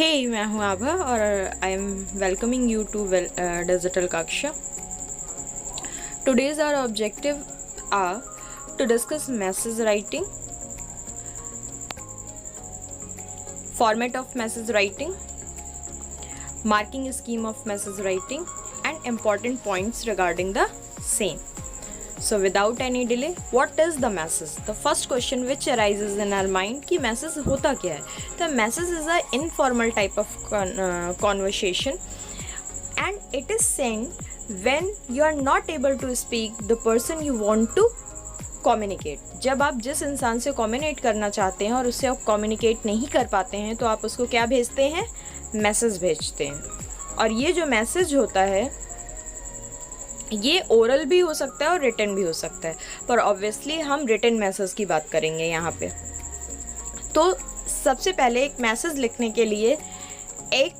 हे मैं हूँ आभा और I am welcoming you to digital कक्षा. Today's our objective are to discuss message writing, format of message writing, marking scheme of message writing and important points regarding the same. So without any delay, what is the message? The first question which arises in our mind कि message होता क्या है? The message is a informal type of conversation and it is sent when you are not able to speak the person you want to communicate. जब आप जिस इंसान से communicate करना चाहते हैं और उससे आप communicate नहीं कर पाते हैं तो आप उसको क्या भेजते हैं? मैसेज भेजते हैं. और ये जो मैसेज होता है ये ओरल भी हो सकता है और रिटन भी हो सकता है, पर ऑब्वियसली हम रिटन मैसेज की बात करेंगे यहाँ पे. तो सबसे पहले एक मैसेज लिखने के लिए एक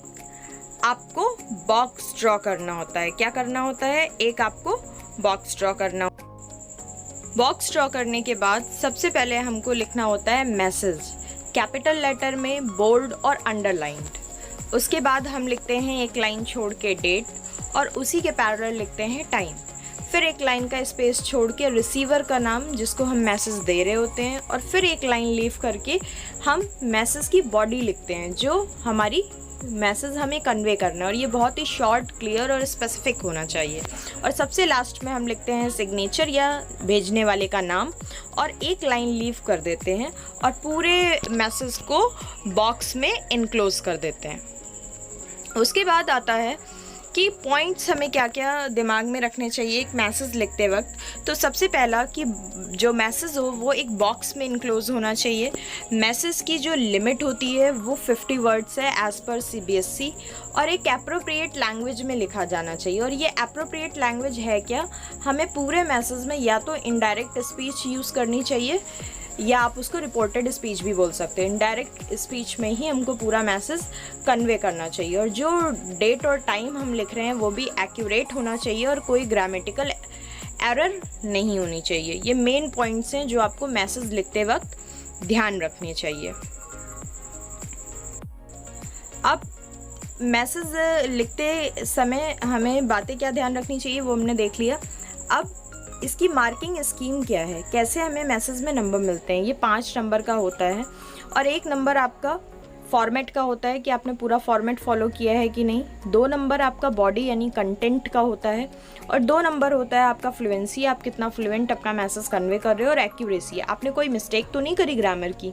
आपको बॉक्स ड्रॉ करना होता है. क्या करना होता है? एक आपको बॉक्स ड्रॉ करना. बॉक्स ड्रॉ करने के बाद सबसे पहले हमको लिखना होता है मैसेज, कैपिटल लेटर में, बोल्ड और अंडरलाइंड. उसके बाद हम लिखते हैं एक लाइन छोड़ के डेट और उसी के पैरेलल लिखते हैं टाइम. फिर एक लाइन का स्पेस छोड़ के रिसीवर का नाम जिसको हम मैसेज दे रहे होते हैं और फिर एक लाइन लीव करके हम मैसेज की बॉडी लिखते हैं जो हमारी मैसेज हमें कन्वे करना है. और ये बहुत ही शॉर्ट, क्लियर और स्पेसिफिक होना चाहिए. और सबसे लास्ट में हम लिखते हैं सिग्नेचर या भेजने वाले का नाम और एक लाइन लीव कर देते हैं और पूरे मैसेज को बॉक्स में इनक्लोज कर देते हैं. उसके बाद आता है कि पॉइंट्स हमें क्या क्या दिमाग में रखने चाहिए एक मैसेज लिखते वक्त. तो सबसे पहला कि जो मैसेज हो वो एक बॉक्स में इनक्लोज होना चाहिए. मैसेज की जो लिमिट होती है वो 50 वर्ड्स है एज़ पर CBSE और एक एप्रोप्रिएट लैंग्वेज में लिखा जाना चाहिए. और ये एप्रोप्रिएट लैंग्वेज है क्या? हमें पूरे मैसेज में या तो इनडायरेक्ट स्पीच यूज़ करनी चाहिए या आप उसको रिपोर्टेड स्पीच भी बोल सकते हैं. इनडायरेक्ट स्पीच में ही हमको पूरा मैसेज कन्वे करना चाहिए और जो डेट और टाइम हम लिख रहे हैं वो भी एक्यूरेट होना चाहिए और कोई ग्रामेटिकल एरर नहीं होनी चाहिए. ये मेन पॉइंट्स हैं जो आपको मैसेज लिखते वक्त ध्यान रखने चाहिए. अब मैसेज लिखते समय हमें बातें क्या ध्यान रखनी चाहिए वो हमने देख लिया. अब इसकी मार्किंग स्कीम क्या है, कैसे हमें मैसेज में नंबर मिलते हैं. ये 5 नंबर का होता है और 1 नंबर आपका फॉर्मेट का होता है कि आपने पूरा फॉर्मेट फॉलो किया है कि नहीं. 2 नंबर आपका बॉडी यानी कंटेंट का होता है और 2 नंबर होता है आपका फ्लुएंसी, आप कितना फ्लुएंट अपना मैसेज कन्वे कर रहे हो, और एक्यूरेसी, आपने कोई मिस्टेक तो नहीं करी ग्रामर की.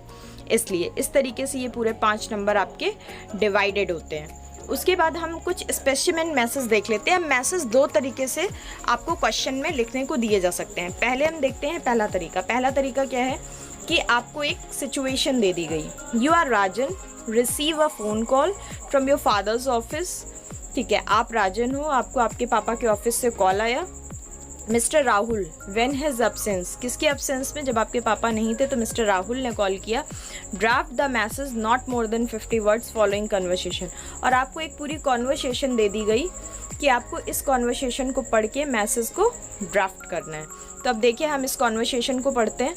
इसलिए इस तरीके से ये पूरे 5 नंबर आपके डिवाइडेड होते हैं. उसके बाद हम कुछ स्पेसिमेन मैसेज देख लेते हैं. मैसेज 2 तरीके से आपको क्वेश्चन में लिखने को दिए जा सकते हैं. पहले हम देखते हैं पहला तरीका. पहला तरीका क्या है कि आपको एक सिचुएशन दे दी गई. You are Rajan, receive a phone call from your father's office. ठीक है, आप राजन हो, आपको आपके पापा के ऑफिस से कॉल आया. Mister Rahul when his absence, किसके एब्सेंस में? जब आपके पापा नहीं थे तो मिस्टर राहुल ने कॉल किया. Draft the message not more than 50 words following conversation. और आपको एक पूरी कॉन्वर्सेशन दे दी गई कि आपको इस कॉन्वर्सेशन को पढ़ के मैसेज को ड्राफ्ट करना है. तो अब देखिए हम इस कॉन्वर्सेशन को पढ़ते हैं.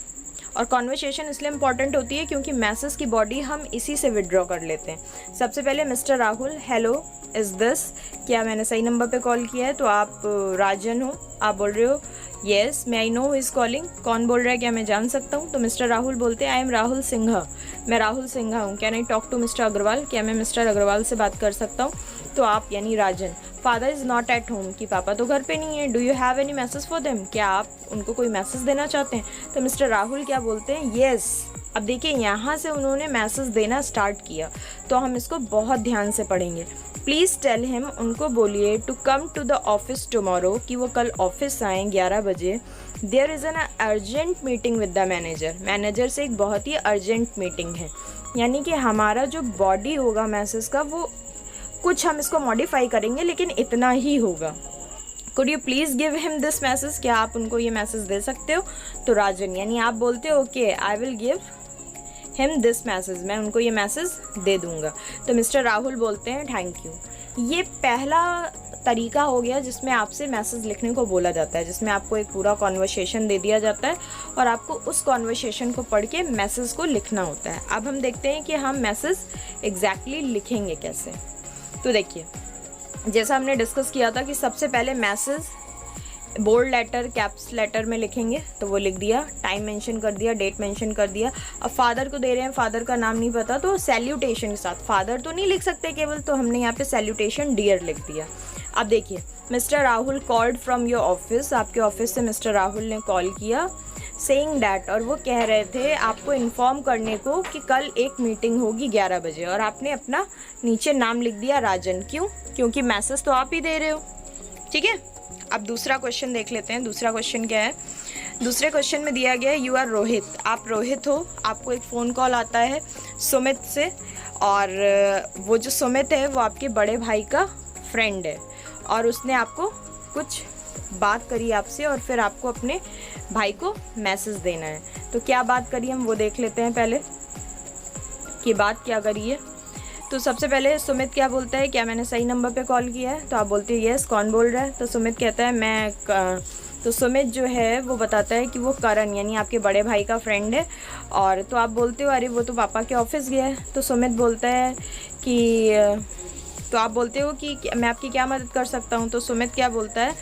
और कॉन्वर्सेशन इसलिए इंपॉर्टेंट होती है क्योंकि मैसेज की बॉडी हम इसी से विड्रॉ कर लेते हैं. सबसे पहले mister Rahul, hello is this, क्या मैंने सही नंबर पे कॉल किया है? तो आप राजन हो, आप बोल रहे हो yes, may I know is calling. कौन बोल रहा है, क्या मैं जान सकता हूँ? तो मिस्टर राहुल बोलते हैं आई एम राहुल सिंघा, मैं राहुल सिंघा हूँ. Can I talk to mister Agarwal, क्या मैं मिस्टर अग्रवाल से बात कर सकता हूँ? तो आप यानी Rajan. Father is not at home, कि पापा तो घर पे नहीं है. Do you have any message for them, क्या आप उनको कोई मैसेज देना चाहते हैं? तो मिस्टर राहुल क्या बोलते हैं? येस. अब देखिए यहाँ से उन्होंने मैसेज देना स्टार्ट किया तो हम इसको बहुत ध्यान से पढ़ेंगे. प्लीज़ टेल हिम, उनको बोलिए to come to the office tomorrow, कि वो कल ऑफिस आएँ 11 बजे. There is an urgent meeting with the manager, manager से एक बहुत ही अर्जेंट मीटिंग है. यानी कि हमारा जो बॉडी होगा मैसेज का वो कुछ हम इसको मॉडिफाई करेंगे लेकिन इतना ही होगा. Could you please give him this message, क्या आप उनको ये मैसेज दे सकते हो? तो राजन यानी आप बोलते हो okay I will give him this message, मैं उनको ये मैसेज दे दूंगा. तो मिस्टर राहुल बोलते हैं थैंक यू. ये पहला तरीका हो गया जिसमें आपसे मैसेज लिखने को बोला जाता है, जिसमें आपको एक पूरा कॉन्वर्सेशन दे दिया जाता है और आपको उस कॉन्वर्सेशन को पढ़ के मैसेज को लिखना होता है। अब हम देखते हैं कि हम मैसेज एग्जैक्टली लिखेंगे कैसे। तो देखिए, जैसा हमने डिस्कस किया था कि सबसे पहले message bold letter, caps letter में लिखेंगे, तो वो लिख दिया, टाइम मेंशन कर दिया, डेट मेंशन कर दिया। अब फादर को दे रहे हैं, फादर का नाम नहीं पता, तो सैल्यूटेशन के साथ, फादर तो नहीं लिख सकते केवल, तो हमने यहाँ पे सैल्यूटेशन डियर लिख दिया। अब देखिए, mister Rahul called from your office, आपके ऑफिस से मिस्टर राहुल ने कॉल किया, सेइंग डैट, और वो कह रहे थे आपको इन्फॉर्म करने को कि कल एक मीटिंग होगी 11 बजे, और आपने अपना नीचे नाम लिख दिया राजन। क्यों? क्योंकि मैसेज तो आप ही दे रहे हो। ठीक है, अब दूसरा क्वेश्चन देख लेते हैं। दूसरा क्वेश्चन क्या है? दूसरे क्वेश्चन में दिया गया है यू आर रोहित, आप रोहित हो, आपको एक फ़ोन कॉल आता है सुमित से, और वो जो सुमित है वो आपके बड़े भाई का फ्रेंड है, और उसने आपको कुछ बात करी आपसे, और फिर आपको अपने भाई को मैसेज देना है। तो क्या बात करी हम वो देख लेते हैं पहले कि बात क्या करी है। तो सबसे पहले सुमित क्या बोलता है, क्या मैंने सही नंबर पे कॉल किया है? तो आप बोलते हो यस, कौन बोल रहा है? तो सुमित कहता है तो सुमित जो है वो बताता है कि वो करण यानी आपके बड़े भाई का फ्रेंड है। और तो आप बोलते हो अरे वो तो पापा के ऑफिस गया है। तो सुमित बोलता है कि तो आप बोलते हो कि मैं आपकी क्या मदद कर सकता हूँ? तो सुमित क्या बोलता है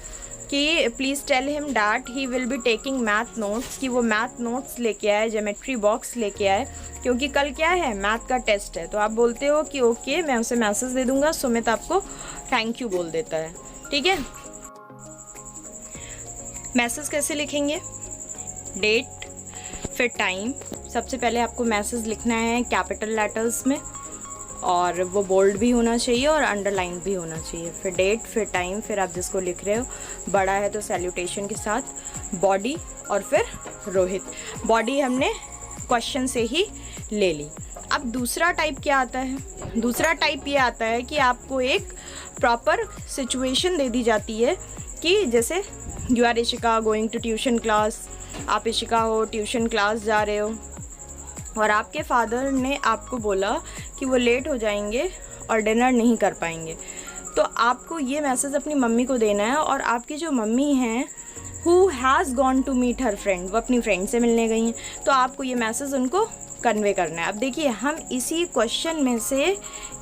कि please tell him that he will be taking math notes, कि वो मैथ नोट्स लेके आए, ज्योमेट्री बॉक्स लेके आए, क्योंकि कल क्या है, मैथ का टेस्ट है। तो आप बोलते हो कि ओके, मैं उसे मैसेज दे दूंगा। सुमित आपको थैंक यू बोल देता है। ठीक है, मैसेज कैसे लिखेंगे? डेट, फिर टाइम। सबसे पहले आपको मैसेज लिखना है कैपिटल लेटर्स में, और वो बोल्ड भी होना चाहिए और अंडरलाइन भी होना चाहिए। फिर डेट, फिर टाइम, फिर आप जिसको लिख रहे हो, बड़ा है तो सैल्यूटेशन के साथ, बॉडी, और फिर रोहित। बॉडी हमने क्वेश्चन से ही ले ली। अब दूसरा टाइप क्या आता है? दूसरा टाइप ये आता है कि आपको एक प्रॉपर सिचुएशन दे दी जाती है कि जैसे you are Ishika going to tuition class, आप इशिका हो, ट्यूशन क्लास जा रहे हो, और आपके फादर ने आपको बोला कि वो लेट हो जाएंगे और डिनर नहीं कर पाएंगे। तो आपको ये मैसेज अपनी मम्मी को देना है, और आपकी जो मम्मी हैं who has gone to meet her friend, वो अपनी फ्रेंड से मिलने गई हैं, तो आपको ये मैसेज उनको कन्वे करना है। अब देखिए, हम इसी क्वेश्चन में से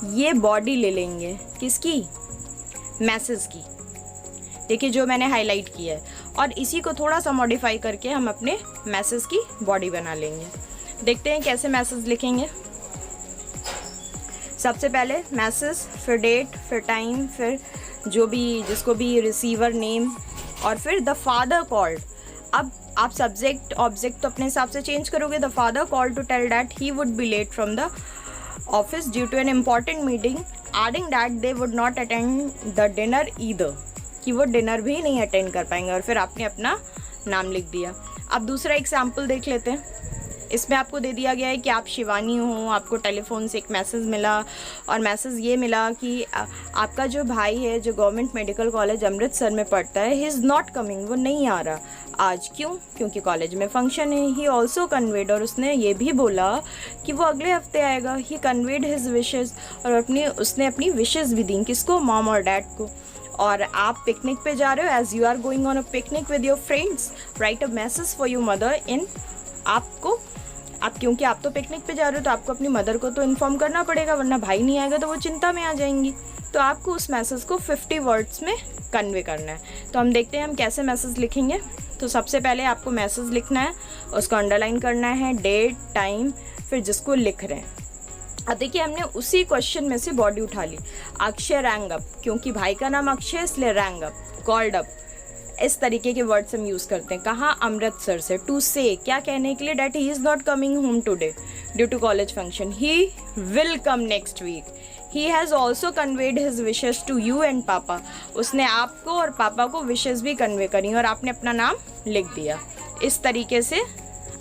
ये बॉडी ले लेंगे, किसकी? मैसेज की। देखिए जो मैंने हाईलाइट किया है, और इसी को थोड़ा सा मॉडिफाई करके हम अपने मैसेज की बॉडी बना लेंगे। देखते हैं कैसे मैसेज लिखेंगे। सबसे पहले मैसेज, फिर डेट, फिर टाइम, फिर जो भी जिसको भी रिसीवर नेम, और फिर द फादर कॉल्ड। अब आप सब्जेक्ट ऑब्जेक्ट तो अपने हिसाब से चेंज करोगे। The father called to tell that he would be late from the office due to an important meeting, adding that they would not attend the dinner either, कि वो dinner भी नहीं attend कर पाएंगे, और फिर आपने अपना नाम लिख दिया। अब दूसरा एग्जाम्पल देख लेते हैं। इसमें आपको दे दिया गया है कि आप शिवानी हो, आपको टेलीफोन से एक मैसेज मिला, और मैसेज ये मिला कि आपका जो भाई है जो गवर्नमेंट मेडिकल कॉलेज अमृतसर में पढ़ता है, ही इज़ नॉट कमिंग, वो नहीं आ रहा आज। क्यों? क्योंकि कॉलेज में फंक्शन है। ही ऑल्सो कन्वेड, और उसने ये भी बोला कि वो अगले हफ्ते आएगा। ही कन्वेड हिज विशेज़, और उसने अपनी विशेज़ भी दी, किसको? मॉम और डैड को। और आप पिकनिक पे जा रहे हो, as you are going on a picnic with your friends, write a message for your mother in, क्योंकि आप तो पिकनिक पे जा रहे हो तो आपको अपनी मदर को तो इन्फॉर्म करना पड़ेगा, वरना भाई नहीं आएगा तो वो चिंता में आ जाएंगी। तो आपको उस मैसेज को 50 वर्ड्स में कन्वे करना है। तो हम देखते हैं हम कैसे मैसेज लिखेंगे। तो सबसे पहले आपको मैसेज लिखना है, उसको अंडरलाइन करना है, डेट, टाइम, फिर जिसको लिख रहे हैं। अब देखिए, हमने उसी क्वेश्चन में से बॉडी उठा ली। अक्षय रैंग अप, क्योंकि भाई का नाम अक्षय इसलिए रैंग अप, कॉल्ड अप, इस तरीके के वर्ड्स हम यूज़ करते हैं। कहाँ? अमृतसर से। टू से, क्या कहने के लिए? That he is not coming home today due to college function, he will come next week. He has also conveyed his wishes to you and papa, उसने आपको और पापा को विशेज़ भी कन्वे करी, और आपने अपना नाम लिख दिया। इस तरीके से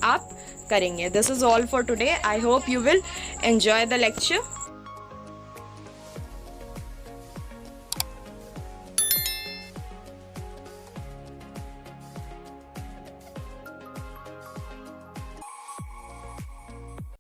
आप करेंगे। This is all for today. I hope you will enjoy the lecture.